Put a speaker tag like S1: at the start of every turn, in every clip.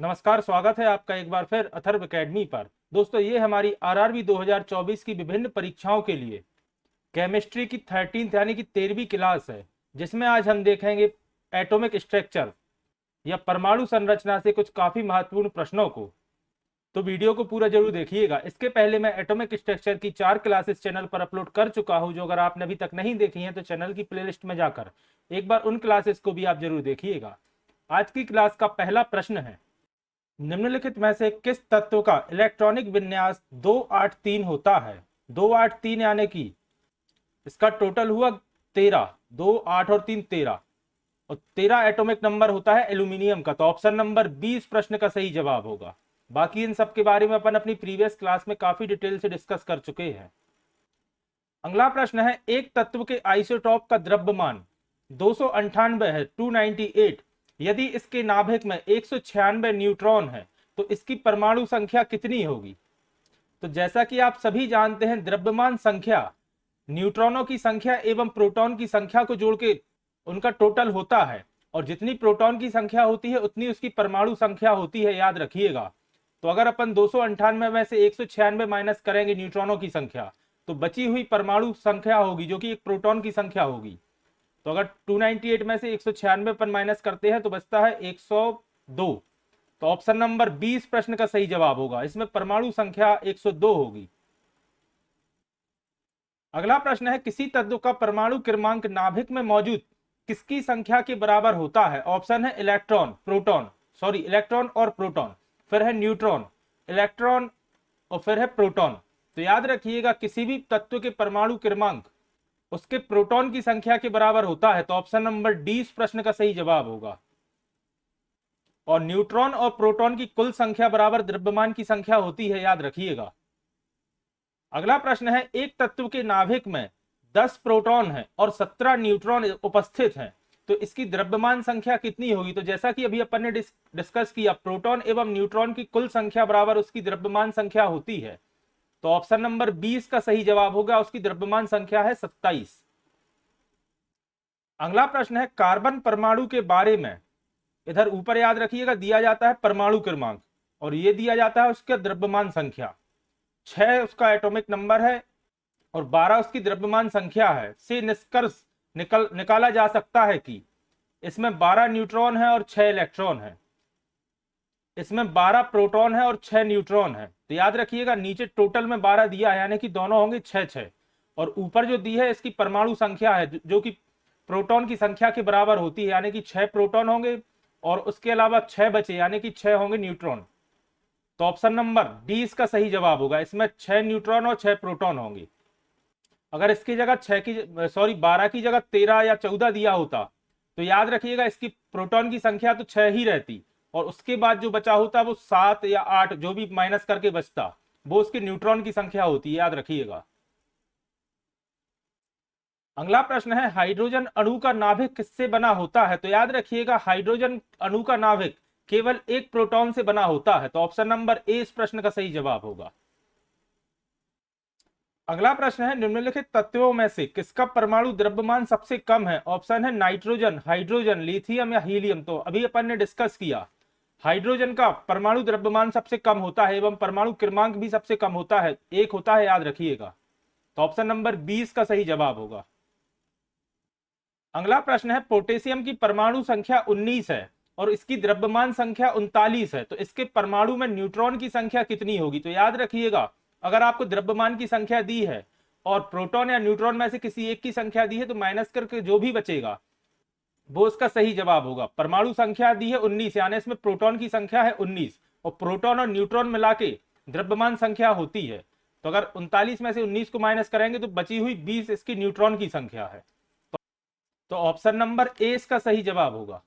S1: नमस्कार, स्वागत है आपका एक बार फिर अथर्व एकेडमी पर। दोस्तों, ये हमारी आरआरबी 2024 की विभिन्न परीक्षाओं के लिए केमिस्ट्री की 13th यानी कि 13वीं क्लास है, जिसमें आज हम देखेंगे एटॉमिक स्ट्रक्चर या परमाणु संरचना से कुछ काफी महत्वपूर्ण प्रश्नों को। तो वीडियो को पूरा जरूर देखिएगा। इसके पहले मैं एटॉमिक स्ट्रक्चर की 4 क्लासेस चैनल पर अपलोड कर चुका हूं, जो अगर आपने अभी तक नहीं देखी हैं तो चैनल की प्लेलिस्ट में जाकर एक बार उन क्लासेस को भी आप जरूर देखिएगा। आज की क्लास का पहला प्रश्न है, निम्नलिखित में से किस तत्व का इलेक्ट्रॉनिक विन्यास 283 होता है। 283 यानी कि इसका टोटल हुआ 13, 2 8 और 3 13, और 13 एटॉमिक नंबर होता है एल्यूमिनियम का। तो ऑप्शन नंबर 20 प्रश्न का सही जवाब होगा। बाकी इन सब के बारे में अपन अपनी प्रीवियस क्लास में काफी डिटेल से डिस्कस कर चुके हैं। अगला प्रश्न है, एक तत्व के आइसोटॉप का द्रव्यमान 298 है, 298। यदि इसके नाभिक में 196 न्यूट्रॉन है तो इसकी परमाणु संख्या कितनी होगी। तो जैसा कि आप सभी जानते हैं, द्रव्यमान संख्या न्यूट्रॉनों की संख्या एवं प्रोटॉन की संख्या को जोड़ के उनका टोटल होता है, और जितनी प्रोटॉन की संख्या होती है उतनी उसकी परमाणु संख्या होती है, याद रखिएगा। तो अगर अपन 298 में से 196 माइनस करेंगे न्यूट्रॉनों की संख्या, तो बची हुई परमाणु संख्या होगी जो कि एक प्रोटॉन की संख्या होगी। तो अगर 298 में से 196 पर माइनस करते हैं तो बचता है 102। तो ऑप्शन नंबर 20 प्रश्न का सही जवाब होगा। इसमें परमाणु संख्या 102 होगी। अगला प्रश्न है, किसी तत्व का परमाणु क्रमांक नाभिक में मौजूद किसकी संख्या के बराबर होता है। ऑप्शन है इलेक्ट्रॉन और प्रोटॉन, फिर है न्यूट्रॉन, इलेक्ट्रॉन और फिर है प्रोटॉन। तो याद रखिएगा, किसी भी तत्व के परमाणु क्रमांक उसके प्रोटॉन की संख्या के बराबर होता है। तो ऑप्शन नंबर 20 प्रश्न का सही जवाब होगा। और न्यूट्रॉन और प्रोटॉन की कुल संख्या बराबर द्रव्यमान की संख्या होती है, याद रखिएगा। अगला प्रश्न है, एक तत्व के नाभिक में 10 प्रोटॉन है और 17 न्यूट्रॉन उपस्थित हैं, तो इसकी द्रव्यमान संख्या कितनी होगी। तो जैसा कि अभी अपन ने डिस्कस किया, प्रोटॉन एवं न्यूट्रॉन की कुल संख्या बराबर उसकी द्रव्यमान संख्या होती है। तो ऑप्शन नंबर 20 का सही जवाब होगा, उसकी द्रव्यमान संख्या है 27। अगला प्रश्न है, कार्बन परमाणु के बारे में इधर ऊपर याद रखिएगा दिया जाता है परमाणु क्रमांक, और ये दिया जाता है उसका द्रव्यमान संख्या। 6 उसका एटॉमिक नंबर है और 12 उसकी द्रव्यमान संख्या है। से निष्कर्ष निकाला जा सकता है कि इसमें 12 न्यूट्रॉन है और 6 इलेक्ट्रॉन है, इसमें 12 प्रोटॉन है और 6 न्यूट्रॉन है। तो याद रखिएगा, नीचे टोटल में 12 दिया है, यानी कि दोनों होंगे 6-6, और ऊपर जो दी है इसकी परमाणु संख्या है जो कि प्रोटॉन की संख्या के बराबर होती है, यानी कि 6 प्रोटॉन होंगे और उसके अलावा 6 बचे, यानी कि 6 होंगे न्यूट्रॉन। तो ऑप्शन नंबर 20 का सही जवाब होगा। इसमें 6 न्यूट्रॉन और 6 प्रोटॉन होंगे। अगर इसकी जगह 12 की जगह 13 या 14 दिया होता तो याद रखिएगा इसकी प्रोटॉन की संख्या तो 6 ही रहती, और उसके बाद जो बचा होता वो 7 या 8 जो भी माइनस करके बचता वो उसकी न्यूट्रॉन की संख्या होती है, याद रखिएगा। अगला प्रश्न है, हाइड्रोजन अणु का नाभिक किससे बना होता है। तो याद रखिएगा, हाइड्रोजन अणु का नाभिक केवल एक प्रोटॉन से बना होता है। तो ऑप्शन नंबर ए इस प्रश्न का सही जवाब होगा। अगला प्रश्न है, निम्नलिखित तत्वों में से किसका परमाणु द्रव्यमान सबसे कम है। ऑप्शन है नाइट्रोजन, हाइड्रोजन, लिथियम या हीलियम। तो अभी अपन ने डिस्कस किया, हाइड्रोजन का परमाणु द्रव्यमान सबसे कम होता है एवं परमाणु क्रमांक भी सबसे कम होता है, 1 होता है, याद रखिएगा। तो ऑप्शन नंबर 20 का सही जवाब होगा। अगला प्रश्न है, पोटेशियम की परमाणु संख्या 19 है और इसकी द्रव्यमान संख्या 39 है, तो इसके परमाणु में न्यूट्रॉन की संख्या कितनी होगी। तो याद रखिएगा, अगर आपको द्रव्यमान की संख्या दी है और प्रोटॉन या न्यूट्रॉन में से किसी एक की संख्या दी है तो माइनस करके जो भी बचेगा वो उसका सही जवाब होगा। परमाणु संख्या दी है 19, यानी इसमें प्रोटॉन की संख्या है 19 और प्रोटॉन और न्यूट्रॉन मिला के द्रव्यमान संख्या होती है। तो अगर 39 में से 19 को माइनस करेंगे तो बची हुई 20 इसकी न्यूट्रॉन की संख्या है। तो ऑप्शन नंबर ए इसका सही जवाब होगा।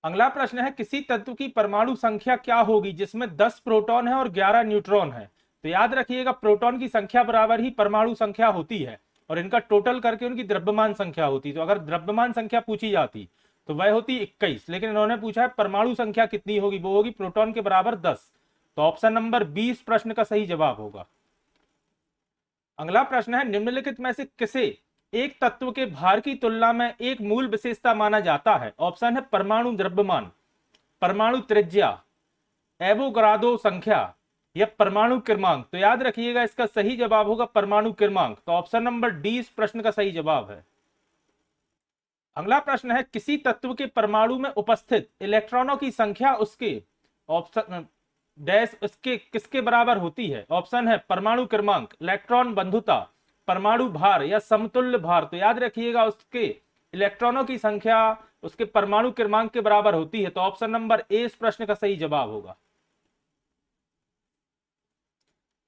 S1: अगला प्रश्न है, किसी तत्व की परमाणु संख्या क्या होगी जिसमें 10 प्रोटॉन है और 11 न्यूट्रॉन है। तो याद रखिएगा, प्रोटॉन की संख्या बराबर ही परमाणु संख्या होती है और इनका टोटल करके उनकी द्रव्यमान संख्या होती। तो अगर द्रव्यमान संख्या पूछी जाती तो वह होती 21, लेकिन इन्होंने पूछा है परमाणु संख्या कितनी होगी, वो होगी प्रोटॉन के बराबर 10। तो ऑप्शन नंबर 20 प्रश्न का सही जवाब होगा। अगला प्रश्न है, निम्नलिखित में से किसे एक तत्व के भार की तुलना में एक मूल विशेषता माना जाता है। ऑप्शन है परमाणु द्रव्यमान, परमाणु त्रिज्या, एवोगाड्रो संख्या या परमाणु क्रमांक? तो याद रखिएगा इसका सही जवाब होगा परमाणु क्रमांक। तो ऑप्शन नंबर डी इस प्रश्न का सही जवाब है। अगला प्रश्न है, किसी तत्व के परमाणु में उपस्थित इलेक्ट्रॉनों की संख्या उसके ऑप्शन डैश उसके किसके बराबर होती है? ऑप्शन है परमाणु क्रमांक, इलेक्ट्रॉन बंधुता, परमाणु भार या समतुल्य भार। तो याद रखिएगा उसके इलेक्ट्रॉनों की संख्या उसके परमाणु क्रमांक के बराबर होती है। तो ऑप्शन नंबर ए इस प्रश्न का सही जवाब होगा।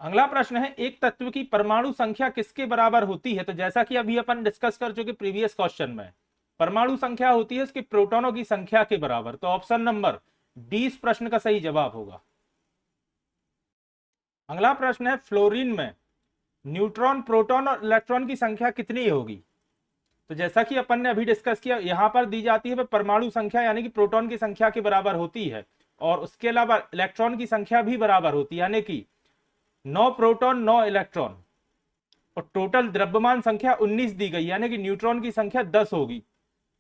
S1: अगला प्रश्न है, एक तत्व की परमाणु संख्या किसके बराबर होती है? तो जैसा कि अभी अपन डिस्कस कर चुके प्रीवियस क्वेश्चन में, परमाणु संख्या होती है उसके प्रोटॉनों की संख्या के बराबर। तो ऑप्शन नंबर डी इस प्रश्न का सही जवाब होगा। अगला प्रश्न है, फ्लोरीन में न्यूट्रॉन, प्रोटॉन और इलेक्ट्रॉन की संख्या कितनी होगी? तो जैसा कि अपन ने अभी डिस्कस किया, यहां पर दी जाती है परमाणु संख्या यानी कि प्रोटॉन की संख्या के बराबर होती है, और उसके अलावा इलेक्ट्रॉन की संख्या भी बराबर होती है, यानी कि 9 प्रोटॉन 9 इलेक्ट्रॉन, और टोटल द्रव्यमान संख्या 19 दी गई, यानी कि न्यूट्रॉन की संख्या 10 होगी।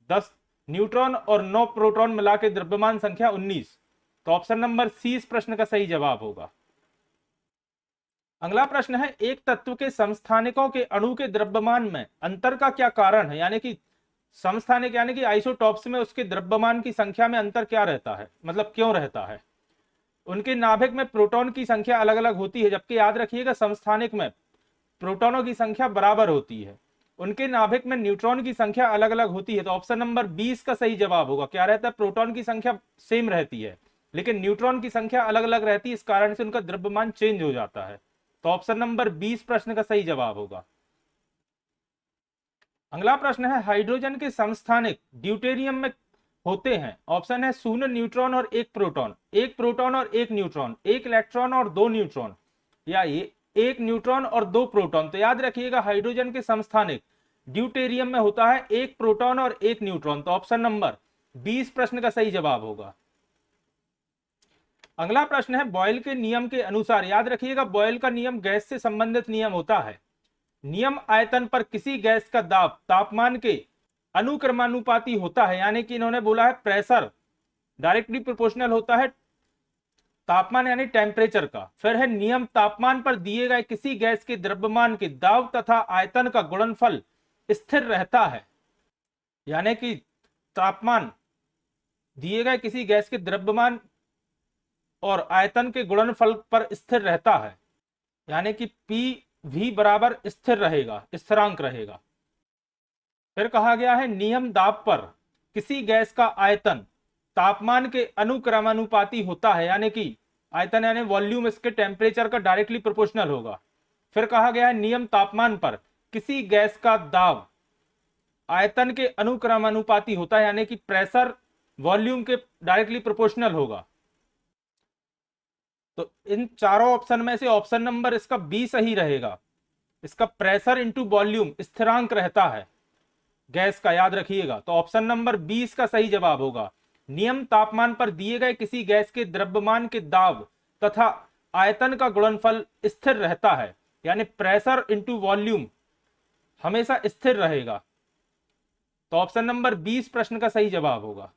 S1: 10 न्यूट्रॉन और 9 प्रोटॉन मिला के द्रव्यमान संख्या 19। तो ऑप्शन नंबर सी इस प्रश्न का सही जवाब होगा। अगला प्रश्न है, एक तत्व के समस्थानिकों के अणु के द्रव्यमान में अंतर का क्या कारण है? यानी कि समस्थानिक यानी कि आइसोटॉप्स में उसके द्रव्यमान की संख्या में अंतर क्या रहता है, मतलब क्यों रहता है? उनके नाभिक में प्रोटॉन की संख्या अलग अलग होती है, जबकि याद रखिएगा समस्थानिक में प्रोटॉनों की संख्या बराबर होती है। उनके नाभिक में न्यूट्रॉन की संख्या अलग अलग होती है। तो ऑप्शन नंबर 20 का सही जवाब होगा। क्या रहता है? प्रोटॉन की संख्या सेम रहती है लेकिन न्यूट्रॉन की संख्या अलग अलग रहती है, इस कारण से उनका द्रव्यमान चेंज हो जाता है। तो ऑप्शन नंबर 20 प्रश्न का सही जवाब होगा। अगला प्रश्न है, हाइड्रोजन के समस्थानिक ड्यूटेरियम में होते हैं। ऑप्शन है 0 न्यूट्रॉन और 1 प्रोटॉन, 1 प्रोटॉन और 1 न्यूट्रॉन, 1 इलेक्ट्रॉन और 2 न्यूट्रॉन, या ये 1 न्यूट्रॉन और 2 प्रोटॉन। तो याद रखिएगा हाइड्रोजन के समस्थानिक ड्यूटेरियम में होता है 1 प्रोटॉन और 1 न्यूट्रॉन। तो ऑप्शन नंबर 20 प्रश्न का सही जवाब होगा। अगला प्रश्न है, बॉयल के नियम के अनुसार, याद रखिएगा बॉयल का नियम गैस से संबंधित नियम होता है। नियम आयतन पर किसी गैस का दाब तापमान के अनुक्रमानुपाती होता है, यानी कि इन्होंने बोला है प्रेशर डायरेक्टली प्रोपोर्शनल होता है तापमान यानी टेम्परेचर का। फिर है नियम तापमान पर दिए गए किसी गैस के द्रव्यमान के दाब तथा आयतन का गुणनफल स्थिर रहता है, यानी कि तापमान दिए गए किसी गैस के द्रव्यमान और आयतन के गुणनफल पर स्थिर रहता है, यानी कि पी भी बराबर स्थिर रहेगा, स्थिरांक रहेगा। फिर कहा गया है नियम दाब पर किसी गैस का आयतन तापमान के अनुक्रमानुपाती होता है, यानी कि आयतन यानी वॉल्यूम इसके टेम्परेचर का डायरेक्टली प्रोपोर्शनल होगा। फिर कहा गया है नियम तापमान पर किसी गैस का दाब आयतन के अनुक्रमानुपाती होता है, यानी कि प्रेशर वॉल्यूम के डायरेक्टली प्रोपोर्शनल होगा। तो इन चारों ऑप्शन में से ऑप्शन नंबर इसका बी सही रहेगा। इसका प्रेशर इंटू वॉल्यूम स्थिरांक रहता है गैस का, याद रखिएगा। तो ऑप्शन नंबर 20 का सही जवाब होगा। नियम तापमान पर दिए गए किसी गैस के द्रव्यमान के दाब तथा आयतन का गुणनफल स्थिर रहता है, यानी प्रेशर इंटू वॉल्यूम हमेशा स्थिर रहेगा। तो ऑप्शन नंबर 20 प्रश्न का सही जवाब होगा,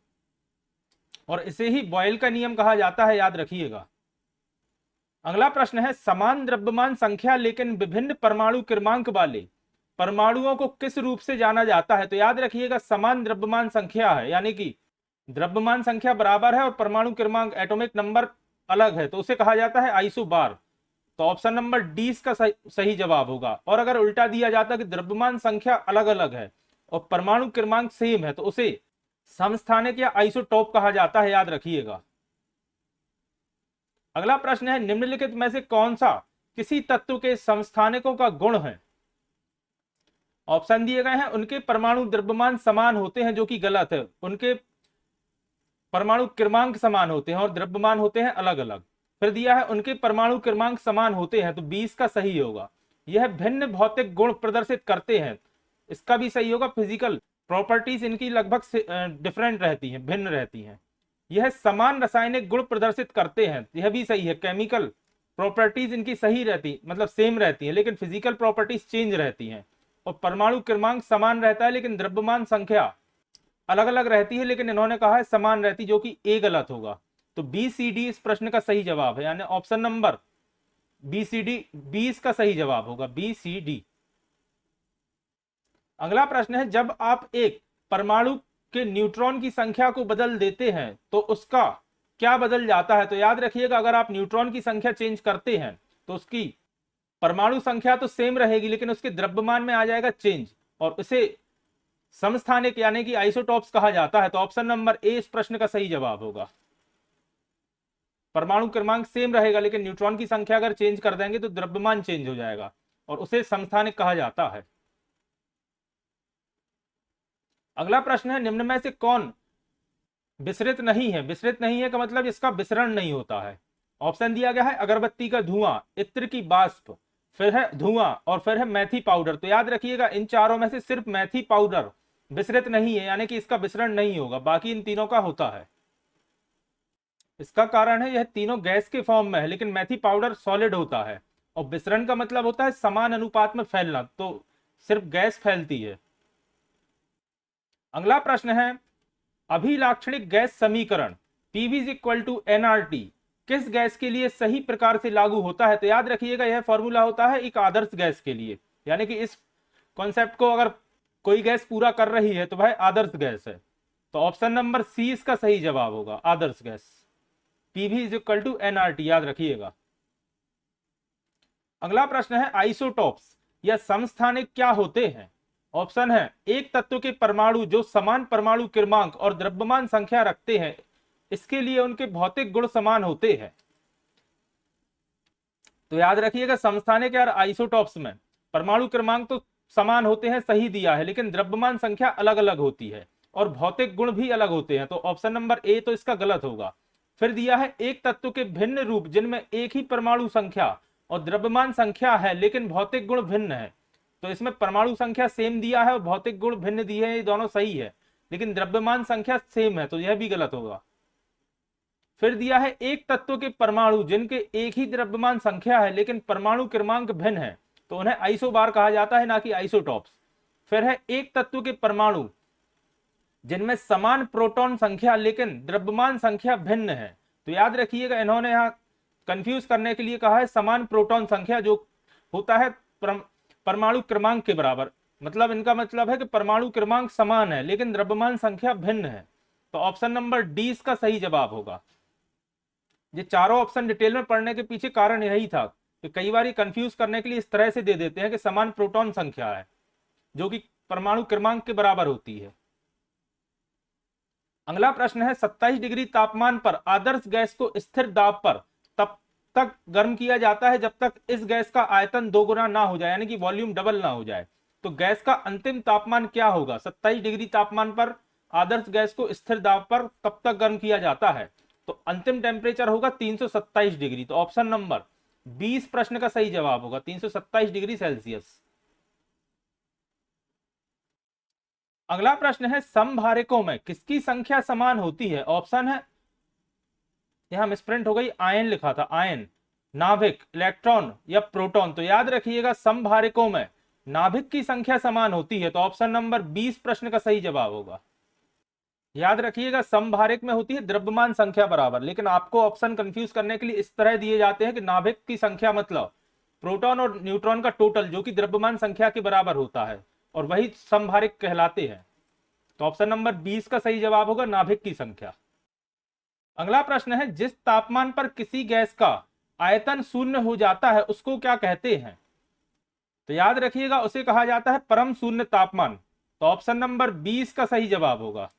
S1: और इसे ही बॉयल का नियम कहा जाता है, याद रखिएगा। अगला प्रश्न है, समान द्रव्यमान संख्या लेकिन विभिन्न परमाणु क्रमांक वाले परमाणुओं को किस रूप से जाना जाता है? तो याद रखिएगा समान द्रव्यमान संख्या है, यानी कि द्रव्यमान संख्या बराबर है और परमाणु क्रमांक एटॉमिक नंबर अलग है, तो उसे कहा जाता है आइसोबार। तो ऑप्शन नंबर डी का सही जवाब होगा। और अगर उल्टा दिया जाता कि द्रव्यमान संख्या अलग अलग है और परमाणु क्रमांक सेम है, तो उसे समस्थानिक या आइसोटोप कहा जाता है, याद रखिएगा। अगला प्रश्न है, निम्नलिखित में से कौन सा किसी तत्व के समस्थानिकों का गुण है? ऑप्शन दिए गए हैं, उनके परमाणु द्रव्यमान समान होते हैं, जो कि गलत है। उनके परमाणु क्रमांक समान होते हैं और द्रव्यमान होते हैं अलग अलग। फिर दिया है उनके परमाणु क्रमांक समान होते हैं, तो 20 का सही होगा। यह भिन्न भौतिक गुण प्रदर्शित करते हैं, इसका भी सही होगा। फिजिकल प्रॉपर्टीज इनकी लगभग डिफरेंट रहती हैं, भिन्न रहती हैं। यह समान रासायनिक गुण प्रदर्शित करते हैं, यह भी सही है। केमिकल प्रॉपर्टीज इनकी सही रहती, मतलब सेम रहती है, लेकिन फिजिकल प्रॉपर्टीज चेंज रहती हैं। और परमाणु क्रमांक समान रहता है लेकिन द्रव्यमान संख्या अलग अलग रहती है, लेकिन इन्होंने कहा है समान रहती, जो कि ए गलत होगा। तो BCD इस प्रश्न का सही जवाब है, यानी ऑप्शन नंबर BCD 20 का सही जवाब होगा, BCD। अगला प्रश्न है, जब आप एक परमाणु के न्यूट्रॉन की संख्या को बदल देते हैं तो उसका क्या बदल जाता है? तो याद रखिएगा, अगर आप न्यूट्रॉन की संख्या चेंज करते हैं तो उसकी परमाणु संख्या तो सेम रहेगी, लेकिन उसके द्रव्यमान में आ जाएगा चेंज, और उसे समस्थानिक यानी कि आइसोटॉप्स कहा जाता है। तो ऑप्शन नंबर ए इस प्रश्न का सही जवाब होगा। परमाणु क्रमांक सेम रहेगा, लेकिन न्यूट्रॉन की संख्या अगर चेंज कर देंगे तो द्रव्यमान चेंज हो जाएगा, और उसे समस्थानिक कहा जाता है। अगला प्रश्न है, निम्न में से कौन विसरित नहीं है? विसरित नहीं है का मतलब इसका विसरण नहीं होता है। ऑप्शन दिया गया है अगरबत्ती का धुआं, इत्र की वाष्प, फिर है धुआं, और फिर है मेथी पाउडर। तो याद रखिएगा, इन चारों में से सिर्फ मेथी पाउडर विसरित नहीं है, यानी कि इसका विसरण नहीं होगा, बाकी इन तीनों का होता है। इसका कारण है यह तीनों गैस के फॉर्म में है, लेकिन मेथी पाउडर सॉलिड होता है, और विसरण का मतलब होता है समान अनुपात में फैलना, तो सिर्फ गैस फैलती है। अगला प्रश्न है, अभिलाक्षणिक गैस समीकरण PV = nRT किस गैस के लिए सही प्रकार से लागू होता है? तो याद रखिएगा, यह फॉर्मूला होता है एक आदर्श गैस के लिए, यानी कि इस कॉन्सेप्ट को अगर कोई गैस पूरा कर रही है तो वह आदर्श गैस है। तो ऑप्शन नंबर सी इसका सही जवाब होगा, आदर्श गैस। PV = nRT याद रखिएगा। अगला प्रश्न है, आइसोटॉप्स या समस्थानिक क्या होते हैं? ऑप्शन है, एक तत्व के परमाणु जो समान परमाणु क्रमांक और द्रव्यमान संख्या रखते हैं, इसके लिए उनके भौतिक गुण समान होते हैं। तो याद रखिएगा, समस्थानिक और आइसोटॉप्स में परमाणु क्रमांक तो समान होते हैं, सही दिया है, लेकिन द्रव्यमान संख्या अलग अलग होती है और भौतिक गुण भी अलग होते हैं। तो ऑप्शन नंबर ए तो इसका गलत होगा। फिर दिया है, एक तत्व के भिन्न रूप जिनमें एक ही परमाणु संख्या और द्रव्यमान संख्या है लेकिन भौतिक गुण भिन्न है। तो इसमें परमाणु संख्या सेम दिया है और भौतिक गुण भिन्न दिए हैं, ये दोनों सही है, लेकिन द्रव्यमान संख्या सेम है, तो यह भी गलत होगा। फिर दिया है, एक तत्व के परमाणु जिनके एक ही द्रव्यमान संख्या है लेकिन परमाणु क्रमांक भिन्न है, तो उन्हें आइसोबार कहा जाता है, ना कि आइसोटॉप्स। फिर है, एक तत्व के परमाणु जिनमें समान प्रोटॉन संख्या लेकिन द्रव्यमान संख्या भिन्न है। तो याद रखिएगा, इन्होंने यहां कंफ्यूज करने के लिए कहा है समान प्रोटॉन संख्या, जो होता है परमाणु क्रमांक के बराबर, मतलब इनका मतलब है कि परमाणु क्रमांक समान है लेकिन द्रव्यमान संख्या भिन्न है। तो ऑप्शन नंबर डी इसका सही जवाब होगा। ये चारों ऑप्शन डिटेल में पढ़ने के पीछे कारण यही था कि कई बार कंफ्यूज करने के लिए इस तरह से दे देते हैं कि समान प्रोटॉन संख्या है जो कि परमाणु क्रमांक के बराबर होती है। अगला प्रश्न है, 27 डिग्री तापमान पर आदर्श गैस को स्थिर दाब पर तब तक गर्म किया जाता है जब तक इस गैस का आयतन 2 गुना ना हो जाए, यानी कि वॉल्यूम डबल ना हो जाए। तो गैस का अंतिम तापमान क्या होगा? 27 डिग्री तापमान पर आदर्श गैस को स्थिर दाब पर तब तक गर्म किया जाता है, तो अंतिम टेम्परेचर होगा 327 डिग्री। तो ऑप्शन नंबर 20 प्रश्न का सही जवाब होगा, 327 डिग्री सेल्सियस। अगला प्रश्न है, समभारिकों में किसकी संख्या समान होती है? ऑप्शन है, यहां मिसप्रिंट हो गई, आयन लिखा था, आयन, नाभिक, इलेक्ट्रॉन या प्रोटॉन। तो याद रखिएगा, समभारिकों में नाभिक की संख्या समान होती है, तो ऑप्शन नंबर 20 प्रश्न का सही जवाब होगा। याद रखिएगा, समभारिक में होती है द्रव्यमान संख्या बराबर, लेकिन आपको ऑप्शन कंफ्यूज करने के लिए इस तरह दिए जाते हैं कि नाभिक की संख्या मतलब प्रोटॉन और न्यूट्रॉन का टोटल, जो कि द्रव्यमान संख्या के बराबर होता है, और वही समभारिक कहलाते हैं। तो ऑप्शन नंबर 20 का सही जवाब होगा, नाभिक की संख्या। अगला प्रश्न है, जिस तापमान पर किसी गैस का आयतन शून्य हो जाता है उसको क्या कहते हैं? तो याद रखिएगा, उसे कहा जाता है परम शून्य तापमान। तो ऑप्शन नंबर 20 का सही जवाब होगा।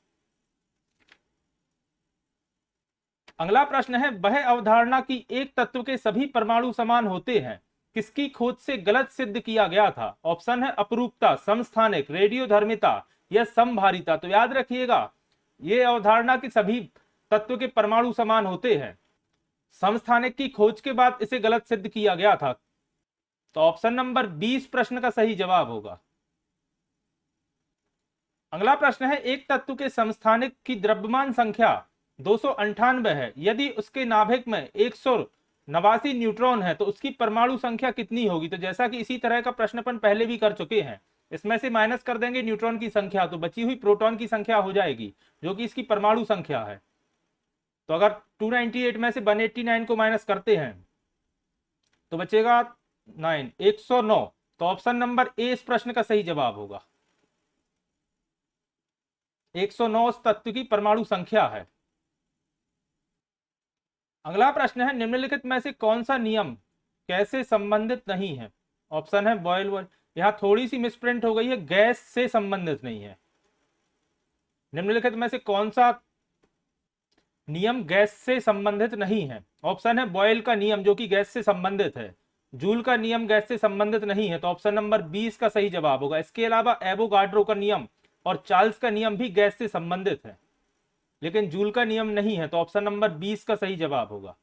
S1: अगला प्रश्न है, वह अवधारणा कि एक तत्व के सभी परमाणु समान होते हैं किसकी खोज से गलत सिद्ध किया गया था? ऑप्शन है, अपरूपता, समस्थानिक, रेडियोधर्मिता या समभारिता। तो याद रखिएगा, यह अवधारणा कि सभी तत्व के परमाणु समान होते हैं, समस्थानिक की खोज के बाद इसे गलत सिद्ध किया गया था। तो ऑप्शन नंबर 20 प्रश्न का सही जवाब होगा। अगला प्रश्न है, एक तत्व के समस्थानिक की द्रव्यमान संख्या 298 है, यदि उसके नाभिक में 189 न्यूट्रॉन है तो उसकी परमाणु संख्या कितनी होगी? तो जैसा कि इसी तरह का प्रश्न अपन पहले भी कर चुके हैं, इसमें से माइनस कर देंगे न्यूट्रॉन की संख्या, तो बची हुई प्रोटॉन की संख्या हो जाएगी, जो कि इसकी परमाणु संख्या है। तो अगर 298 में से 189 को माइनस करते हैं तो बचेगा 9, 109। तो ऑप्शन नंबर ए इस प्रश्न का सही जवाब होगा। 109 उस तत्व की परमाणु संख्या है। अगला प्रश्न है, निम्नलिखित में से कौन सा नियम कैसे संबंधित नहीं है? ऑप्शन है बॉयल वन। यहां थोड़ी सी मिसप्रिंट हो गई है, गैस से संबंधित नहीं है। निम्नलिखित में से कौन सा नियम गैस से संबंधित नहीं है? ऑप्शन है बॉयल का नियम, जो कि गैस से संबंधित है। जूल का नियम गैस से संबंधित नहीं है, तो ऑप्शन नंबर 20 का सही जवाब होगा। इसके अलावा एवोगाड्रो का नियम और चार्ल्स का नियम भी गैस से संबंधित है, लेकिन जूल का नियम नहीं है, तो ऑप्शन नंबर 20 का सही जवाब होगा।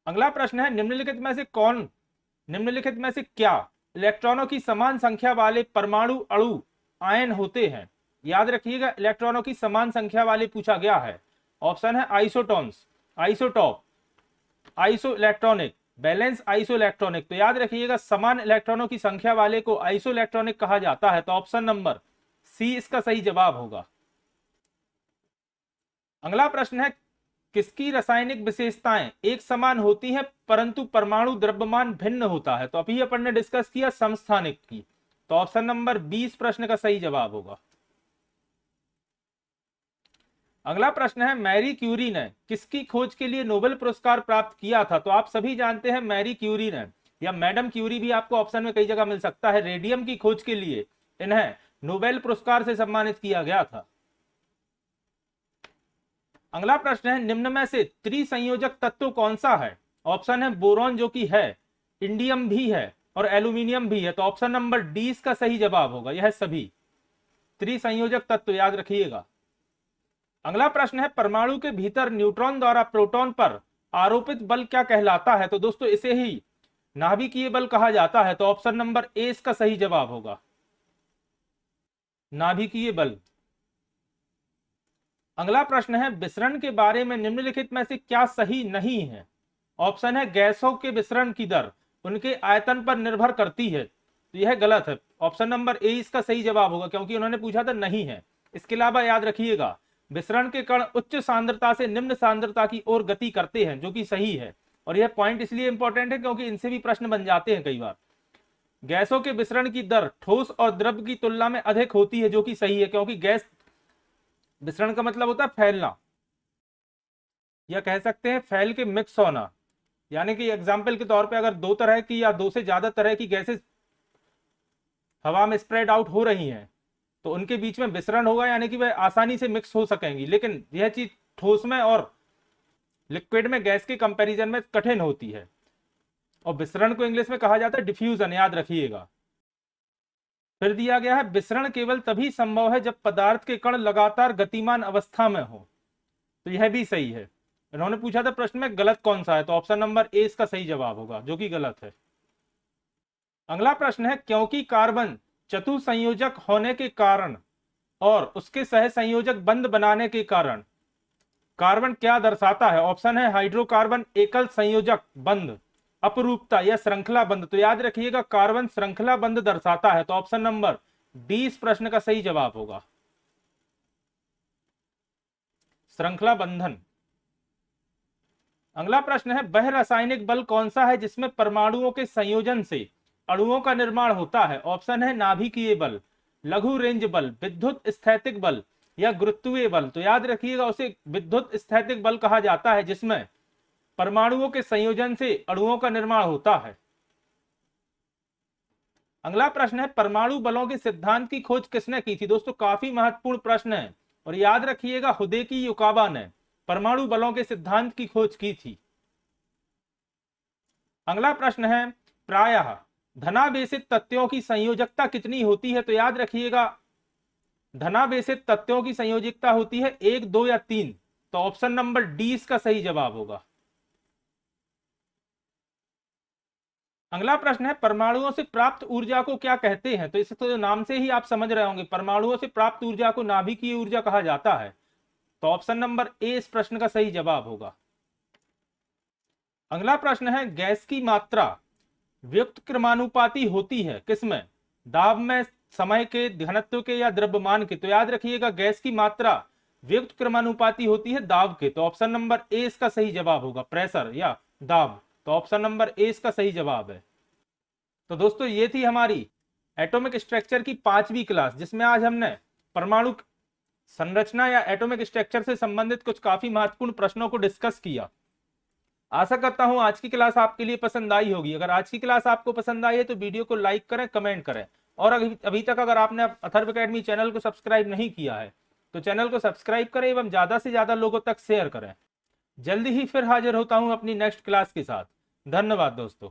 S1: अगला प्रश्न है, निम्नलिखित में से क्या इलेक्ट्रॉनों की समान संख्या वाले परमाणु अणु आयन होते हैं? याद रखिएगा, इलेक्ट्रॉनों की समान संख्या वाले पूछा गया है। ऑप्शन है isotones, isotope, isoelectronic, balance isoelectronic. तो याद रखिएगा, समान इलेक्ट्रॉनों की संख्या वाले को आइसो इलेक्ट्रॉनिक कहा जाता है, तो ऑप्शन नंबर सी इसका सही जवाब होगा। अगला प्रश्न है, किसकी रासायनिक विशेषताएं एक समान होती हैं परंतु परमाणु द्रव्यमान भिन्न होता है? तो अभी अपन ने डिस्कस किया समस्थानिक की, तो ऑप्शन नंबर 20 प्रश्न का सही जवाब होगा। अगला प्रश्न है, मैरी क्यूरी ने किसकी खोज के लिए नोबेल पुरस्कार प्राप्त किया था? तो आप सभी जानते हैं मैरी क्यूरी ने, या मैडम क्यूरी भी आपको ऑप्शन में कई जगह मिल सकता है, रेडियम की खोज के लिए इन्हें नोबेल पुरस्कार से सम्मानित किया गया था। अगला प्रश्न है, निम्न में से त्रिसंयोजक तत्व कौन सा है? ऑप्शन है बोरॉन, जो कि है, इंडियम भी है और एल्यूमिनियम भी है, तो ऑप्शन नंबर डी इसका सही जवाब होगा। यह सभी त्रिसंयोजक तत्व याद रखिएगा। अगला प्रश्न है, परमाणु के भीतर न्यूट्रॉन द्वारा प्रोटॉन पर आरोपित बल क्या कहलाता है? तो दोस्तों इसे ही नाभिकीय बल कहा जाता है, तो ऑप्शन नंबर ए इसका सही जवाब होगा, नाभिकीय बल। अगला प्रश्न है, विसरण के बारे में निम्नलिखित में से क्या सही नहीं है? ऑप्शन है गैसों के विसरण की दर उनके आयतन पर निर्भर करती है, तो यह गलत है। ऑप्शन नंबर ए इसका सही जवाब होगा, क्योंकि उन्होंने पूछा था नहीं है। इसके अलावा याद रखिएगा, विसरण के कण उच्च सांद्रता से निम्न सांद्रता की ओर गति करते हैं, जो कि सही है। और यह पॉइंट इसलिए इंपॉर्टेंट है क्योंकि इनसे भी प्रश्न बन जाते हैं कई बार। गैसों के विसरण की दर ठोस और द्रव की तुलना में अधिक होती है, जो कि सही है, क्योंकि गैस विसरण का मतलब होता है फैलना, या कह सकते हैं फैल के मिक्स होना। यानी कि एग्जाम्पल के तौर पे अगर दो तरह की या दो से ज्यादा तरह की गैसेस हवा में स्प्रेड आउट हो रही हैं, तो उनके बीच में विसरण होगा, यानी कि वह आसानी से मिक्स हो सकेंगी। लेकिन यह चीज ठोस में और लिक्विड में गैस के कंपैरिजन में कठिन होती है, और विसरण को इंग्लिश में कहा जाता है डिफ्यूजन, याद रखिएगा। फिर दिया गया है, विसरण केवल तभी संभव है जब पदार्थ के कण लगातार गतिमान अवस्था में हो, तो यह भी सही है। इन्होंने पूछा था प्रश्न में गलत कौन सा है, तो ऑप्शन नंबर ए इसका सही जवाब होगा, जो कि गलत है। अगला प्रश्न है, क्योंकि कार्बन चतुसंयोजक होने के कारण और उसके सह संयोजक बंध बनाने के कारण कार्बन क्या दर्शाता है? ऑप्शन है हाइड्रोकार्बन, एकल संयोजक बंध, अपरूपता या श्रृंखला बंध। तो याद रखिएगा, कार्बन श्रृंखला बंध दर्शाता है, तो ऑप्शन नंबर डी इस प्रश्न का सही जवाब होगा, श्रृंखला बंधन। अगला प्रश्न है, वह रासायनिक बल कौन सा है जिसमें परमाणुओं के संयोजन से अणुओं का निर्माण होता है? ऑप्शन है नाभिकीय बल, लघु रेंज बल, विद्युत स्थैतिक बल या गुरुत्वीय बल। तो याद रखिएगा, उसे विद्युत स्थैतिक बल कहा जाता है, जिसमें परमाणुओं के संयोजन से अणुओं का निर्माण होता है। अगला प्रश्न है, परमाणु बलों के सिद्धांत की खोज किसने की थी? दोस्तों काफी महत्वपूर्ण प्रश्न है, और याद रखिएगा, हुदेकी युकावा ने परमाणु बलों के सिद्धांत की खोज की थी। अगला प्रश्न है, प्रायः धनावेशित तत्वों की संयोजकता कितनी होती है? तो याद रखिएगा, धनावेशित तत्वों की संयोजकता होती है 1, 2 या 3, तो ऑप्शन नंबर डी इसका सही जवाब होगा। अगला प्रश्न है, परमाणुओं से प्राप्त ऊर्जा को क्या कहते हैं? तो इसे तो नाम से ही आप समझ रहे होंगे, परमाणुओं से प्राप्त ऊर्जा को नाभिकीय ऊर्जा कहा जाता है, तो ऑप्शन नंबर ए इस प्रश्न का सही जवाब होगा। अगला प्रश्न है, गैस की मात्रा व्युक्त क्रमानुपाती होती है किसमें? दाब में, समय के, घनत्व के या द्रव्यमान के? तो याद रखिएगा, गैस की मात्रा वियुक्त क्रमानुपाती होती है दाब के। तो ऑप्शन नंबर ए इसका सही जवाब होगा, प्रेशर या दाब। तो ऑप्शन नंबर ए इसका सही जवाब है। तो दोस्तों ये थी हमारी एटॉमिक स्ट्रक्चर की 5वीं क्लास, जिसमें आज हमने परमाणु संरचना या एटॉमिक स्ट्रक्चर से संबंधित कुछ काफी महत्वपूर्ण प्रश्नों को डिस्कस किया। आशा करता हूं आज की क्लास आपके लिए पसंद आई होगी। अगर आज की क्लास आपको पसंद आई है तो वीडियो को लाइक करें, कमेंट करें, और अभी तक अगर आपने अथर्व एकेडमी चैनल को सब्सक्राइब नहीं किया है तो चैनल को सब्सक्राइब करें एवं ज्यादा से ज्यादा लोगों तक शेयर करें। जल्दी ही फिर हाजिर होता हूं अपनी नेक्स्ट क्लास के साथ। धन्यवाद दोस्तों।